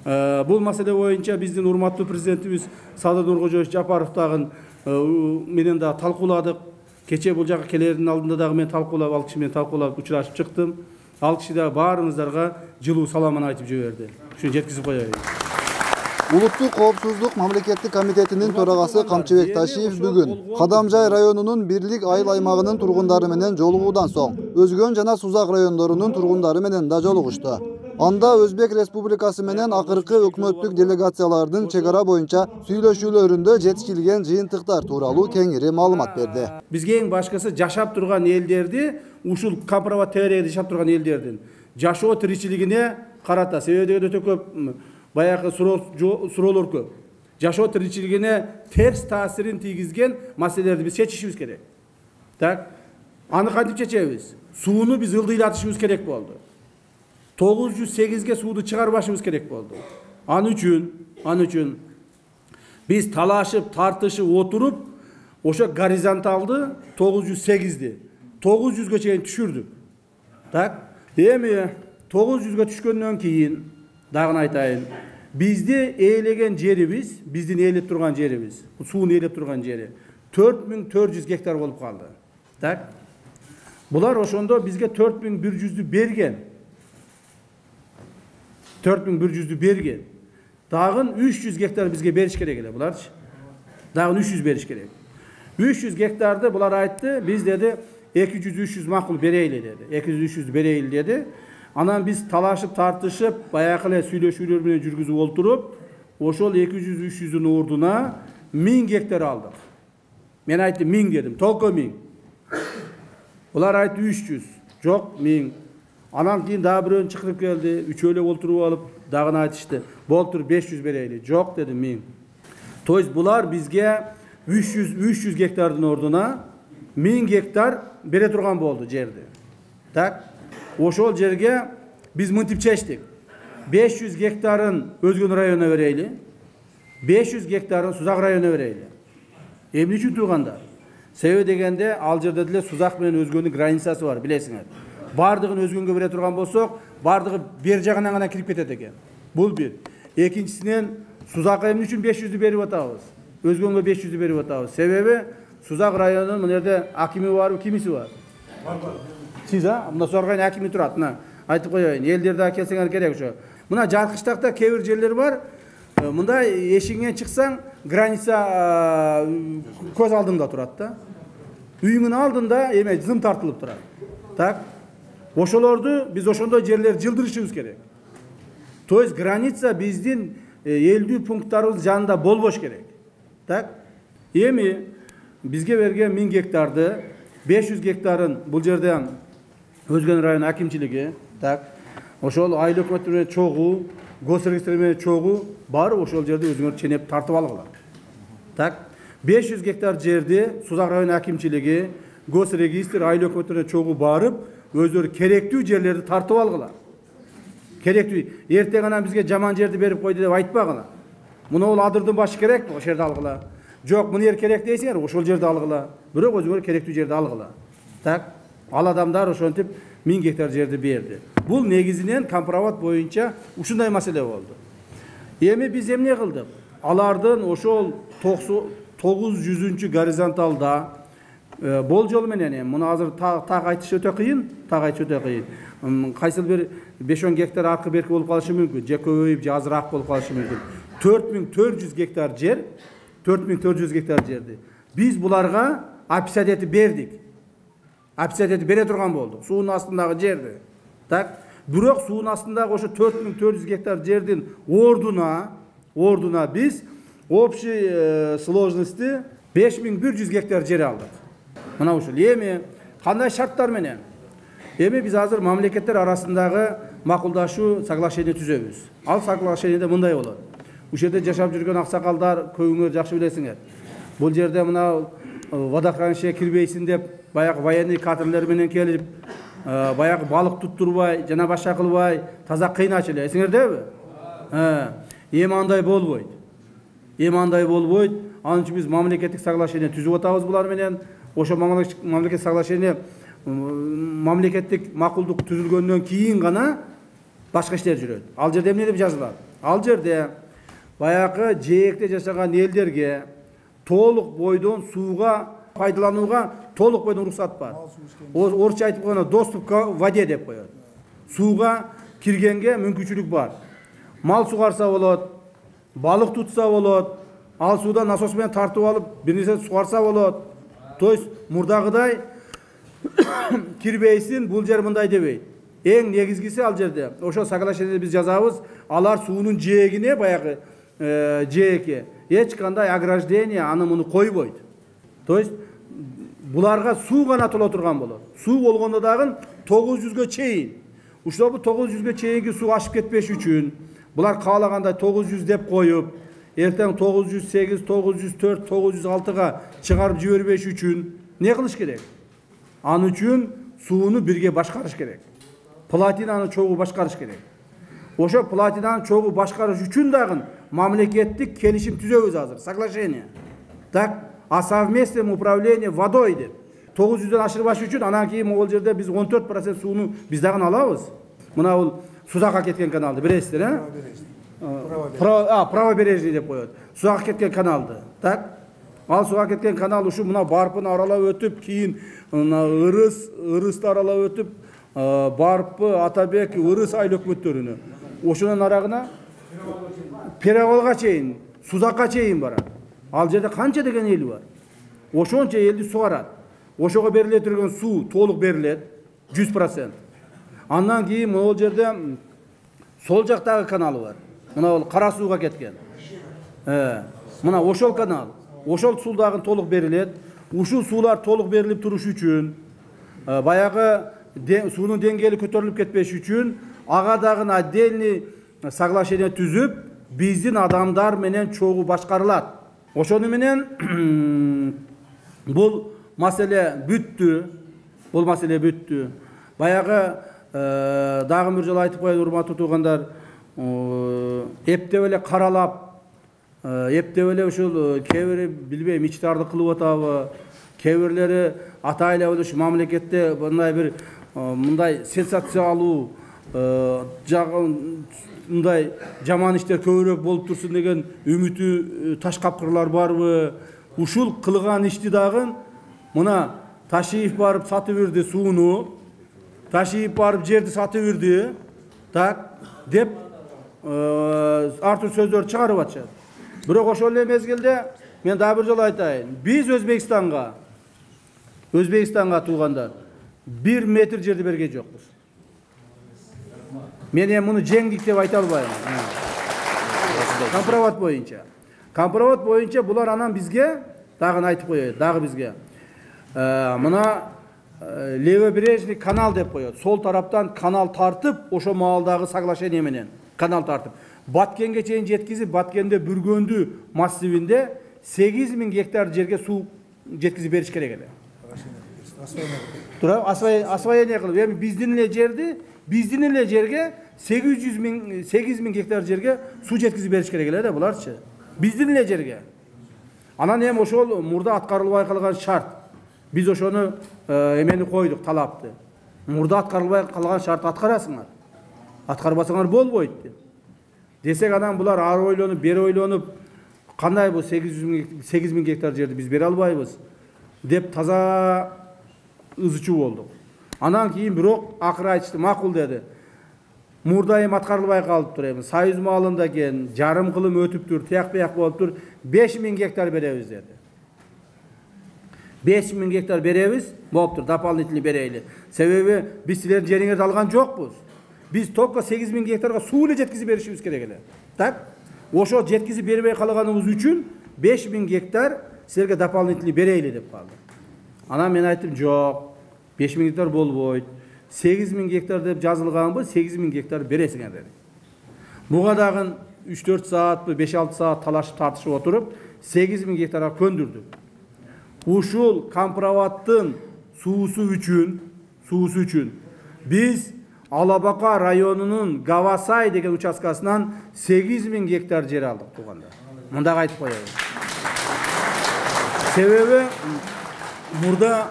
Бул маселе боюнча биздин урматтуу президентибиз Садыр Нуркожоевич Жапаров дагы менен да талкууладык. Кече бул жака келердин алдында дагы мен талкуулап, ал киши менен талкуулап учурашып чыктым. Ал киши да баарыңыздарга жылуу саламын айтып жиберди. Ушуну жеткизип коеюн. Улуттук коопсуздук мамлекеттик комитетинин төрагасы Камчыбек Ташиев бүгүн Кадамжай районунун Бирлик айыл аймагынын тургундары менен жолугуудан соң Өзгөн жана Сузак райондорунун тургундары менен да жолугушту. Анда Өзбек Республикасы менен акыркы өкмөттүк делегациялардын чек ара боюнча сүйлөшүүлөрүндө жетишилген жыйынтыктар тууралуу кеңири маалымат берди. Бизге эң башкысы жашап турган элдерди, ушул компромат тегерегиде жашап турган элдердин жашоо тиричилигине карата, себеби деген өтө көп баягы суроолор көп. Жашоо тиричилигине терс таасирин тийгизген маселелерди биз чечишибиз керек. Так, аны кантип чечебиз? Сууну биз ылдыйлатышыбыз керек болду. 908-ге сууду чыгарбашыбыз керек болду. Аны үчүн биз талашып, тартышып отуруп, ошо горизонталды 908-ди 900-ге чейин түшүрдүк. Так, эми 900-ге түшкөндөн кийин дагы айтайын, бизди ээлеген жерибиз, биздин ээлеп турган жерибиз, сууну ээлеп турган жери 4400 гектар болуп калды. Так, булар ошондо бизге 4100-дү берген. 4100-дү берген. Дагы 300 гектар бизге бериш керек эле буларчы. Дагы 300 бериш керек. 300 гектарды булар айтты, биз деди 200-300 макул берейли деди. 200-300 берейли деди. Анан биз талашып, тартышып, баягы эле сүйлөшүүлөр менен жүргүзүп олтуруп, ошол 200-300-дүн ордуна 1000 гектар алдык. Мен айттым 1000 дедим, толко 1000. Булар айтты 300. Жок, 1000. Анан кийин дагы бирөөнү чакырып келди, үчөө эле олтуруп алып, дагы айтышты. Болтур 500 берейли. Жок дедим 1000. То есть булар бизге 300 гектардын ордуна 1000 гектар бере турган болду жерди. Так, ошол жерге биз мынтип чечтик. 500 гектарын Өзгөн районуна берейли. 500 гектарын Сузак районуна берейли. Эмне үчүн тургандар? Себеби дегенде ал жерде деле Сузак менен Өзгөндүн границасы бар, билесиңер. Бардыгын Өзгөнгө бере турган болсок, бардыгы бер жагынан гана кирип кетет экен. Бул бир. Экинчисинен Сузакка эмне үчүн 500-дү берип атабыз? Өзгөнгө 500-дү берип атабыз. Себеби Сузак районунун мына жерде акими бар, кимиси бар? Сиз мына сорган акими турат. Мына айтып коеюн, элдерде келсеңер керек ошо. Мына Жаркыштакта кээ бир жерлер бар. Мында эшигиңен чыксаң, граница көз алдыңда турат да. Үйүңүн алдында эме зым тартылып турат. Так, ошолорду биз ошондой жерлер жылдырышыбыз керек. То есть граница биздин элдүү пункттарыбыз жанында болбош керек. Так, эми бизге берген 1000 гектарды 500 гектарын бул жерден Өзгөн район акимчилиги, так, ошол айыл өкмөтү менен чогуу, госрегистр менен чогуу бар, ошол жерде өзүңөр ченеп тартып алгыла. Так, 500 гектар жерди Сузак район акимчилиги, госрегистр, айыл өкмөтү менен чогуу барып, өздөрү керектүү жерлерди тартып алгыла. Керектүү. Эртең анан бизге жаман жерди берип койду деп айтпагыла. Муну ол адырдын башы керек, ошол жерди алгыла. Жок, мына жер керек дейсиңер, ошол жерди алгыла. Бирок өзүңөр керектүү жерди алгыла. Так, ал адамдар ошентип 1000 гектар жерди берди. Бул негизинен компромат боюнча ушундай маселе болду. Эми биз эмне кылдык? Алардын ошол 900-чү горизонталда болжол менен муну азыр так айтыш өтө кыйын, кайсыл бир 5-10 гектар аркы берки болуп калышы мүмкүн, же көбөйүп, же азыраак болуп калышы мүмкүн. 4400 гектар жер, 4400 гектар жерди биз буларга описать этип бердик. Описать этип бере турган болдук, суунун астындагы жерди. Так, бирок суунун астындагы ошо 4400 гектар жердин ордуна биз общий сложности 5100 гектар жер алдык. Мына ушул эми кандай шарттар менен? Эми биз азыр мамлекеттер арасындагы макулдашуу соглашение түзөбүз. Ал соглашениеде мындай болот. Ушул жерде жашап жүргөн аксакалдар көбүңөр жакшы билесиңер. Бул жерде мына водохранилищеге кирбейсин деп баягы военный катерлер менен келип, баягы балык туттурбай, жана башка кылбай, таза кыйначу эле, эсиңердеби? Эми андай болбойт. Анын үчүн биз мамлекеттик соглашение түзүп атабыз булар менен. Ошо мамлекеттик соглашение мамлекеттик макулдук түзүлгөндөн кийин гана башка иштер жүрөт. Ал жерде эмне деп жазылат? Ал жерде баягы жээкте жашаган элдерге толук бойдон сууга пайдаланууга толук бойдон уруксат бар. Орусча айтып койгондо доступ к воде деп коет. Сууга киргенге мүмкүнчүлүк бар. Мал сугарса болот, балык тутса болот, ал суудан насос менен тартып алып бир нерсе сугарса болот. То есть мурдагыдай кирбейсин, бул жер мындай дебейт. Эң негизгиси ал жерде. Ошо соглашениеде биз жазабыз, алар суунун жээгине баягы жээкке эч кандай ограждение аны муну койбойт. То есть буларга суу гана толо турган болот. Суу болгондо дагы 900га чейин. Ушул 900га чейинки суу ашып кетпеш үчүн булар каалагандай 900 деп коюп, эртең 908, 904, 906га чыгарып жибербеш үчүн не кылыш керек? Аны үчүн сууну бирге башкарыш керек. Платинаны чогуу башкарыш керек. Ошо платинаны чогуу башкарыш үчүн дагы мамлекеттик келишим түзөбүз азыр, соглашение. Так, о совместном управлении водой деп. 900дөн ашырбаш үчүн анан кийин могул жерде биз 14% сууну биз дагы алабыз. Мына бул Сузакка кеткен каналды билесиздер, правобережный деп коет. Сузакка кеткен каналды. Так, ал суга кеткен канал ушу мына Барпыны аралап өтүп, кийин Ырысты аралап өтүп, Барпы, Атабек, Ырыс айыл өкмөттөрүнө. Ошонун арагына Перевалга чейин, Сузакка чейин барат. Ал жерде канча деген эл бар. Ошончо элди сугарат. Ошого бериле турган суу толук берилет, 100%. Андан кийин могул жерде сол жактагы каналы бар. Мына бул Кара сууга кеткен. Мына ошол канал. Ошол суу дагы толук берилет. Ушул суулар толук берилип туруш үчүн, баягы суунун деңгээли көтөрүлүп кетпеш үчүн ага дагы отдельный соглашение түзүп, биздин адамдар менен чогуу башкарылат. Ошону менен бул маселе бүттү. Бул маселе бүттү. Баягы дагы бир жолу айтып коеюн, урматтуу туугандар, эптеп эле каралап, эптеп эле ушул кээ бири билбейм ичтарды кылып атабы, кээ бирлери атай эле ушу мамлекетте мындай сенсациялуу мындай жаман иштер көбүрөөк болуп турсун деген үмүтү таш капкырлар барбы? Ушул кылган ишти дагы мына Ташиев барып сатып бирди сууну, Ташиев барып жерди сатып бирди, так деп ар түрдүү сөздөр чыгарып атышат. Бирок ошол эле мезгилде мен дагы бир жолу айтайын. Биз Өзбекстанга туугандар 1 метр жерди берген жокпуз. Мен муну жеңдик деп айта албайм. Компровод боюнча булар анан бизге дагы айтып коет, дагы бизге. Мына левобережный канал деп коет. Сол тараптан канал тартып, ошо маалдагы соглашение менен канал тартып, Баткенге чейин жеткизип, Баткенде Бүргөндү массивинде 8000 гектар жерге суу жеткизип бериш керек эле. Освоение кылып, эми биздин эле жерге 8000 гектар жерге суу жеткизип бериш керек эле да буларчы. Биздин эле жерге. Анан эми ошол мурда аткарылбай калган шарт. Биз ошону эмени койдук, талапты. Мурда аткарылбай калган шарт аткарасыңар. Аткарбасаңар болбойт деп. Десек анан булар ары ойлонуп, бери ойлонуп, кандай бул 8000 гектар жерди биз бере албайбыз деп таза ызычуу болдук. Анан кийин бирок акыры айтышты, макул деди. Мурда эми аткарылбай калыптыр, эми Союз маалында экен, жарым кылым өтүптүр, тияк-бияк болуптур, 5000 гектар беребиз деди. 5000 гектар беребиз, болуптур, дополнительный берейли. Себеби биз силердин жериңерди алган жокпуз. Биз только 8000 гектарга суу эле жеткизип беришибиз керек эле. Так? Ошо жеткизип бербей калганыбыз үчүн 5000 гектар силерге дополнительный берейли деп калды. Анан мен айттым, жок, 5000 гектар болбойт. 8000 гектар деп жазылганбы, 8000 гектар бересиңер деди. Буга дагы 3-4 саатпы, 5-6 саат талашып тартышып отуруп, 8000 гектарга көндүрдүк. Ушул компроваттын суусу үчүн биз Алабака районунун Гавасай деген участкасынан 8000 гектар жер алдык туугандар. Мындак айтып коеюн. Себеби мурда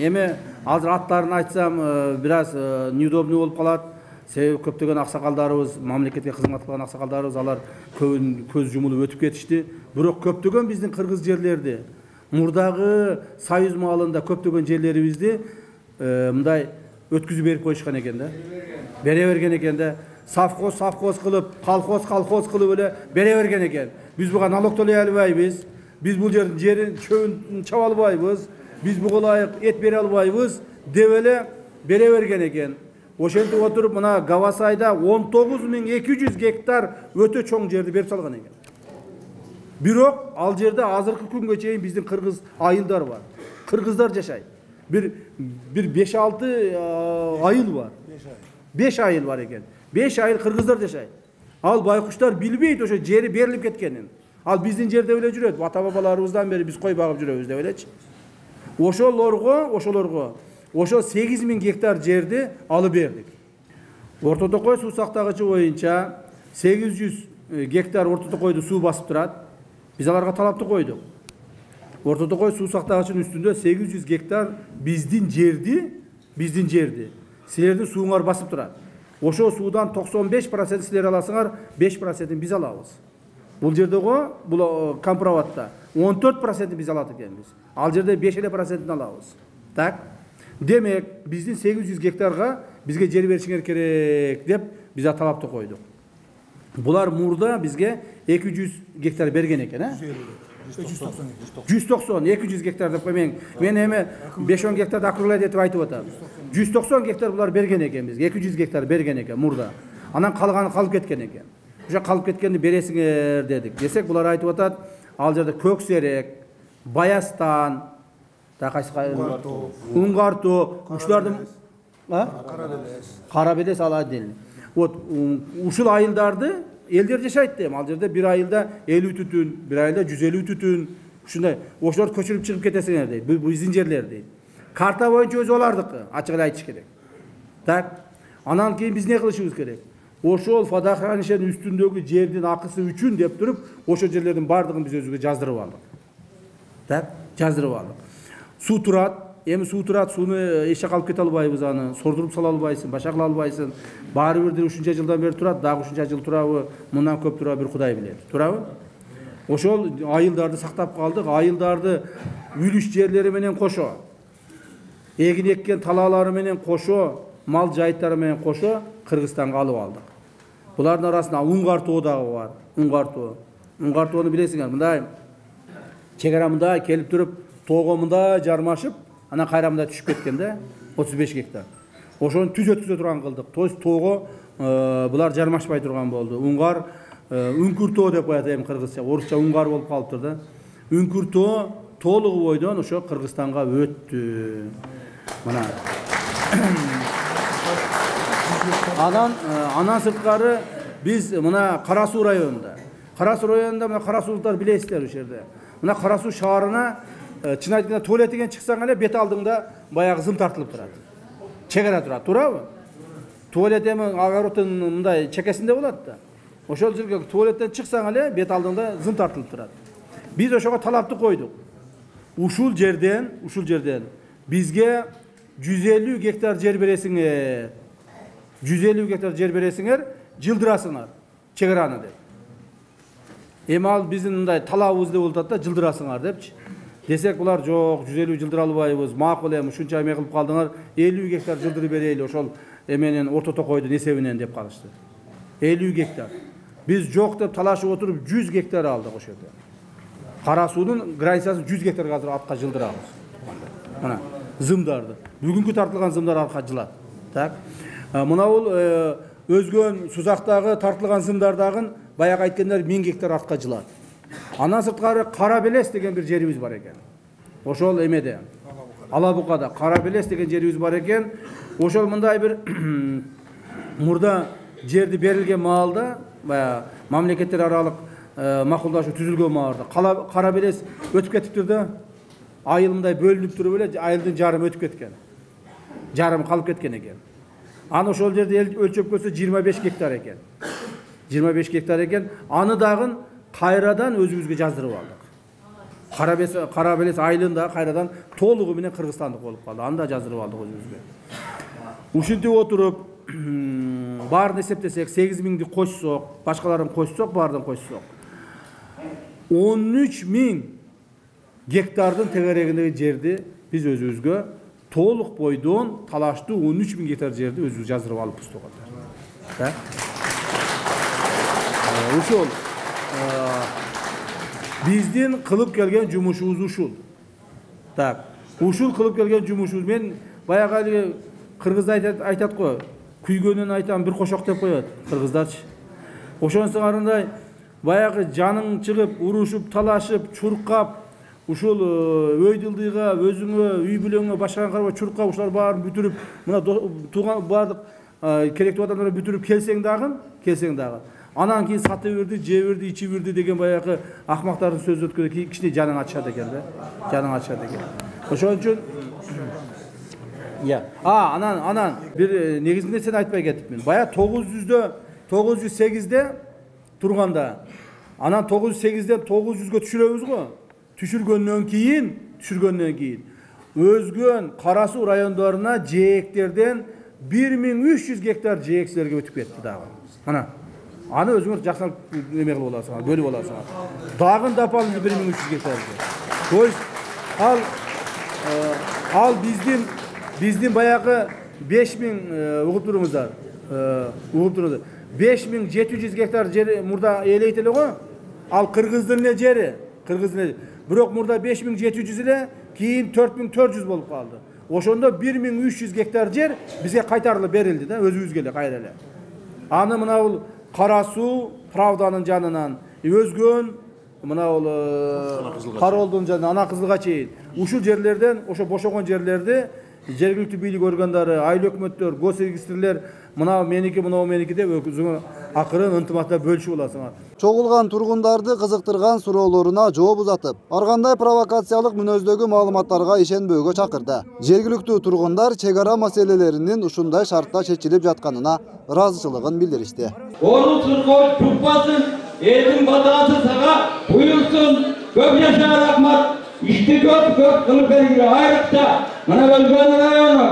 эми азыр аттарын айтсам бираз неудобный болуп калат. Себеби көптөгөн аксакалдарыбыз, мамлекетке кызмат кылган аксакалдарыбыз алар көз жумулуп өтүп кетишти. Бирок көптөгөн биздин кыргыз жерлерди, мурдагы союз маалында көптөгөн жерлерибизди мындай өткүзүп берип коюшкан экен да. Бере берген экен да. Совхоз кылып, колхоз кылып эле бере берген экен. Биз буга налог төлөй албайбыз. Биз бул жердин чөбүн чаба албайбыз. Биз буга ылайык эт бере албайбыз деп эле бере берген экен. Ошентип отуруп мына Гавасайда 19.200 гектар өтө чоң жерди берип салган экен. Бирок ал жерде азыркы күнгө чейин биздин кыргыз айылдар бар. Кыргыздар жашайт. Bir 5-6 ayıl var. 5 ayıl var eken. 5 ayıl Kırgızlar yaşayt. Al baykuşlar bilbeyt oşo jeri berilip ketkenin. Al bizdin jerde öyle jüröt. Ata babalarыбыздан beri biz koy bagıp jüröbüz деп элечи. Oşolorgo 8.000 gektar жерди alıp berdik. Orta Tokoy suu saktagычы boyunça 800 gektar Orta Tokoydu suu basıp turat. Biz alarga talapты koyduk. Orta Tokoy suu saktagычынын üstünde 800 gektar bizdin жерди. Silerdin suuңар basıp turat. Oşo suudan 95% siler alasыңар, 5%'in biz alabız. Bul jerde bul Kampravatta 14% biz alat ekenbiz. Al jerde 5% alabız. Tak? Demek bizdin 800 gektarga bizge jeri berişiңер kerek dep biz talapты koyduk. Bular murda bizge 200 gektar bergen eken, ha? 190, 200 gektar деп коymen. Men эме 5-10 gektarda акрылайт этип айтып атам. 190 gektar bular bergen eken bizge. 200 gektar bergen eken murda. Анан калганы калып кеткен экен. Ошо калып кеткенди бересиңер дедик. Десек булар айтып атат, ал жерде Көксерек, Баястан, та кайсы Уңгартоо, ушулардын Карабелес ал отдельно. Вот ушул айылдарды элдер жашайт дейм. Ал жерде бир айылда 50 түтүн, бир айылда 150 түтүн. Ушундай ошолор көчүрүп чыгып кетесиңер дейт. Бул биздин жерлер дейт. Карта боюнча өзү олардыкы, ачык эле айтыш керек. Так. Анан кийин биз не кылышыбыз керек? Ошол водохранилищенин үстүндөгү жердин акысы үчүн деп туруп, ошол жерлердин бардыгын биз өзүбүзгө жаздырып алдык. Так, жаздырып алдык. Суу турат, эми суу турат, сууну эче калып кете албайбыз аны, сордуруп сала албайсың, башка кыла албайсың. Баары бир ушунча жылдан бери турат, дагы ушунча жыл турабы, мындан көп турабы бир Кудай билет. Турабы? Ошол айылдарды сактап калдык, айылдарды үлүш жерлери менен кошо, эгин эккен талаалары менен кошо, мал жайыттары менен кошо Кыргызстанга алып алдык. Булардын арасында Уңгартоо дагы бар. Уңгартоону билесиңер, мындай чегара мындай келип туруп, тоого мындай жармашып, анан кайра мындай түшүп кеткен да, 35 гектар. Ошону түз өткүзө турган кылдык. То есть тоого булар жармашпай турган болду. Уңгар үңкүртөө деп коет эми кыргызча, орусча уңгар болуп калыптыр да. Үңкүртөө толугу бойдон ошо Кыргызстанга өттү. Мына Анан сырткары биз мына Кара Суу районунда. Кара Суу районунда мына Кара Суулуктар билесиздер ошол жерде. Мына Кара Суу шаарына чын айтканда туалетиген чыксаң эле бет алдыңда баягы зым тартылып турат. Чегара турат, туурабы? Туалет эми огороддун мындай чекесинде болот да. Ошол жерге туалеттен чыксаң эле бет алдыңда зым тартылып турат. Биз ошого талапты койдук. Ушул жерден бизге 150 гектар жер бересиңер. 150 гектар жер бересиңер, жылдырасыңар чегараны деп. Эми ал биздин мындай талабыбыз деп болот да, жылдырасыңар депчи. Десек булар жок, 150 жылдыра албайбыз, макул эми ушунча эме кылып калдыңар, 50 гектар жылдырып берели ошол эменен Орто Токойдун эсебинен деп калышты. 50 гектар. Биз жок деп талашып отуруп 100 гектар алдык ошол жерде. Кара Суунун границасы 100 гектар азыр артка жылдырабыз. Мына зымдарды. Бүгүнкү тартылган зымдар артка жылат. Так. Мына бул өзгөн сузактагы тартылган зымдардагы баягы айткандар 1000 гектар артка жылат. Андан сырткары Карабелес деген бир жерибиз бар экен. Ошол эмеде Алабукада Карабелес деген жерибиз бар экен. Ошол мындай бир мурда жерди берилген маалда, баягы мамлекеттер аралык макулдашуу түзүлгөн маалда Карабелес өтүп кетиптир да. Айыл мындай бөлүнүп туруп эле айылдын жарымы өтүп кеткен. Жарымы калып кеткен экен. Аны ошол жерде өлчөп көрсө 25 гектар экен. 25 гектар экен. Аны дагы кайрадан өзүбүзгө жаздырып алдык. Карабелес айылында кайрадан толугу менен кыргызстандык болуп калды. Аны да жаздырып алдык өзүбүзгө. Ушинтип отуруп Bardın eseptesek 8.000'di koşsok, başkalarını koşsok, bardın koşsok. 13.000 gektardın tegeregindeki жерdi biz özümüzgө толық бойдон талаштуу 13.000 гектар жерди өзүбүз жаздырып алыппыз тугандар. Ушул биздин кылып келген жумушубуз ушул. Так, ушул кылып келген жумушубуз мен баягы кыргызда айтат го, күйгөнүн айтам бир кошок деп коет кыргыздарчы. Ошонсуңарындай баягы жаның чыгып, урушуп, талашып, чуркап, ушул өйдүлдыйга, өзүңө, үй бүлөңө, башкага карабай чуркап, ушулар баарын бүтүрүп, мына тууган бардык керектүү адамдарды бүтүрүп келсең дагы, анан кийин сатып берди, жеп берди, ичип берди деген баягы акмактардын сөзү өткөндө кичине жаның ачышат экен да. Жаның ачышат экен. Ошон үчүн анан бир негизинде сен айтпай кетипмин. Бая 908'de турганда, анан 908'ден 900'гө түшүрөбүз го. Түшүргөндөн кийин өзгөн Кара Суу райондоруна жээктерден 1300 гектар жээксилерге өтүп кетти дагы. Аны өзүңөр жакшы неме кылып аласыңар, бөлүп аласыңар. Дагы дапалды 1300 гектар. То есть ал биздин баягы 5000 угуп туруңуздар. 5700 гектар жер мурда элейт эле го. Ал кыргыздын эле жери, Бирок мурда 5700 эле, кийин 4400 болуп калды. Ошондо 1300 гектар жер бизге кайтарылып берилди да, өзүбүзгө эле кайра эле. Аны мына бул Кара Суу Правданын жанынан өзгөн, мына бул Каролдун жанынан Ана Кызылга чейин ушул жерлерден, ошо бошогон жерлерди жергиликтүү бийлик органдары, айыл өкмөттөр, госрегистрлер мына меники деп өзүңөр акырын ынтымакта бөлүшүп аласыңар. Чогулган тургундарды кызыктырган суроолоруна жооп узатып, ар кандай провокациялык мүнөздөгү маалыматтарга ишенбөөгө чакырды. Жергиликтүү тургундар чек ара маселелеринин ушундай шартта чечилип жатканына ыраазычылыгын билдиришти. Орунсуз чукпасын, элдин батасы сага буйруксун, көп жаша рахмат. İşte көп kılıp belirli ayrıkta bana Özgön'ün rayonu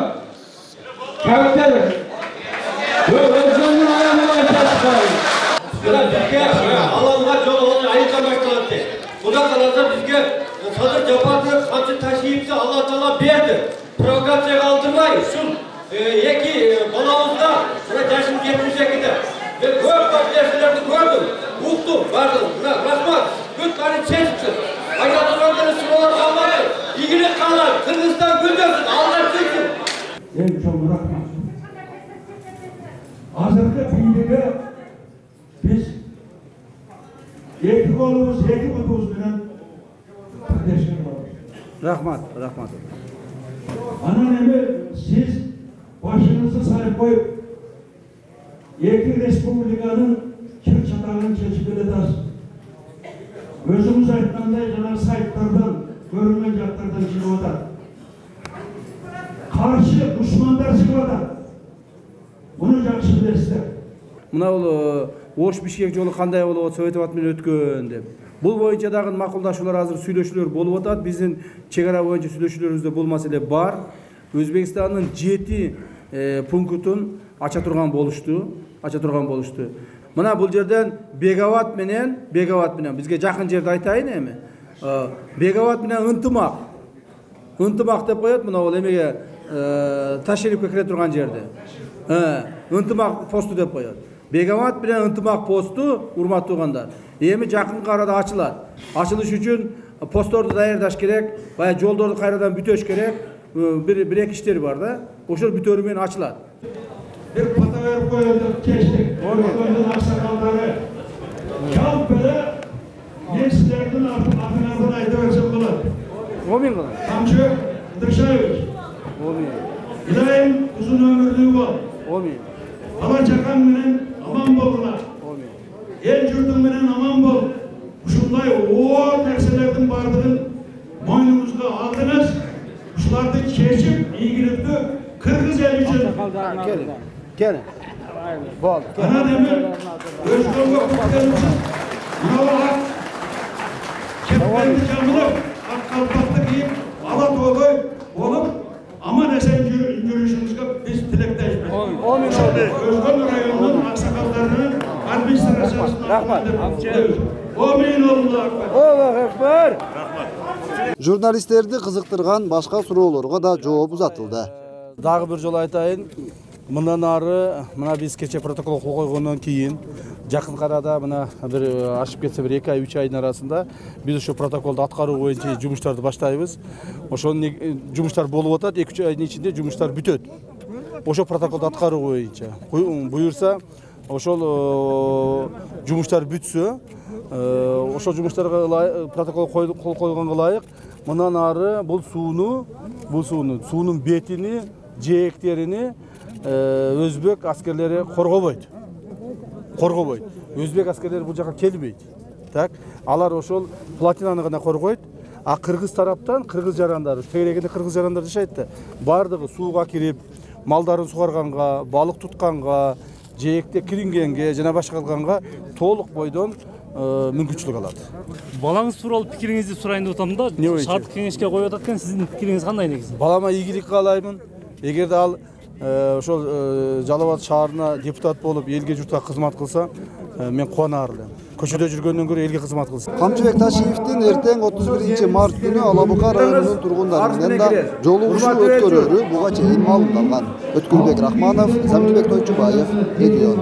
kavuktadır. Özgön'ün rayonu başlatmayın. Bizge Allah'ına yol olan ayıklamaktadır. Buna kalırsa bizge sadır yapardı, saçı taşıyıpsa Allah Teala berdi. Provokasya kaldırmayın. Şun iki balamızda buna yaşım 72'de. Ve көп partileştirilerde gördüm. Uqtum, vardım. Rahmat. Gültleri çeşitli. Aydatırlardan sıralar kalmadı. İlgili kalan, Kırgızistan gündürsün, Allah çıksın. En çok rahmat. Hazırlıklı birliğe biz iki kolumuz, iki kutumuzdan kardeşler var. Rahmat. Anneannemi siz başınızı sahip koyup iki respublikanın kir çatağını çeşip ederiz. Özümüz aytkanday jana saytlardan, görünmen жактардан чыгып атат. Каршы душмандар чыгып атат. Муну жакшы билесиздер. Мына бул Ош Бишкек жолу кандай болуп атса өтүп менен өткөн деп. Бул боюнча дагы макулдашуулар азыр сүйлөшүүлөр болуп атат. Биздин чек ара боюнча сүйлөшүүлөрүбүздө бул маселе бар. Өзбекстандын 7 пунктун ача турган болушту. Мына бул жерден Беговат менен бизге жакын жерди айтайын эми. Беговат менен ынтымак деп коет, мына бул эмеге Ташерифке кире турган жерди. Ынтымак посту деп коет. Беговат менен ынтымак посту, урматтуу туугандар, эми жакын арада ачылат. Ачылыш үчүн постторду даярдаш керек, бая жолдорду кайрадан бүтөш керек. Bir ek işleri var da, oşul bir törümün açılar. Bir pata verip koyulduk, geçtik. Orada aksakalları. Kalp böyle, gençlerden akınardan aydıversin bunu. Olmayın kadar. Kamçı, Dırşayevich. Olmayın. İlahi uzun ömürlüğü var. Olmayın. Alaçakan menen aman boluna. Olmayın. El yurdun menen aman bol. Uşunday o terselerden bardığın moynumuzda aldınız. Uşulardı keçip, ilgilikli Kırgız el için. Gelin. Bol. Ana demir, özgürlük hukukları için. Yolak, keplerini camılıp, kalpakta giyip, ala doğru olup, aman esen yürüyüşümüzde biz tilekteyiz. Özgürlük rayonunun Rahmat. Amin Allahu Ekber. Allahu Ekber. Jurnalistlerdi kızıktırgan başka sorularga da жооп uzatıldı. Дагы бир жолу айтайын, мындан ары мына биз кече протокол кол койгондон кийин жакын арада мына бир ашып кетсе бир 2 ай 3 айдын арасында биз ошо протоколду аткаруу боюнча жумуштарды баштайбыз. Ошонун жумуштар болуп атат, 2-3 айдын ичинде жумуштар бүтөт. Ошо протоколду аткаруу боюнча буюрса ошол жумуштар бүтсө, ошол жумуштарга протокол кол койгонго ылайык мындан ары бул суунун бетини, жээктерини өзбек аскерлери коргобойт. Өзбек аскерлери бул жака келбейт. Так, алар ошол плотинаны гана коргойт. А кыргыз тараптан кыргыз жарандары, тегерегинде кыргыз жарандар жашайт да. Бардыгы сууга кирип, малдарын сугарганга, балык тутканга, жээкте кирингенге жана башка кылганга толук бойдон мүмкүнчүлүк алат. Балаңыз тууралуу пикириңизди сурайын деп атам да. Шарттык кеңешке коюп атат экен, сиздин пикириңиз кандай негизи? Балама ийгилик каалаймын. Эгерде ал ошол Жалал Абад шаарына депутат болуп, элге журтка кызмат кылса, мен кубанаар элем. Көчөдө жүргөндөн көрө элге кызмат кылсын. Камчыбек Ташиевдин эртең 31-март күнү Алабука районунун тургундары менен да жолугушуу өткөрөрү буга чейин маалымдалган. Өткүлбек Рахманов, Замирбек Тойчубаев, Регион.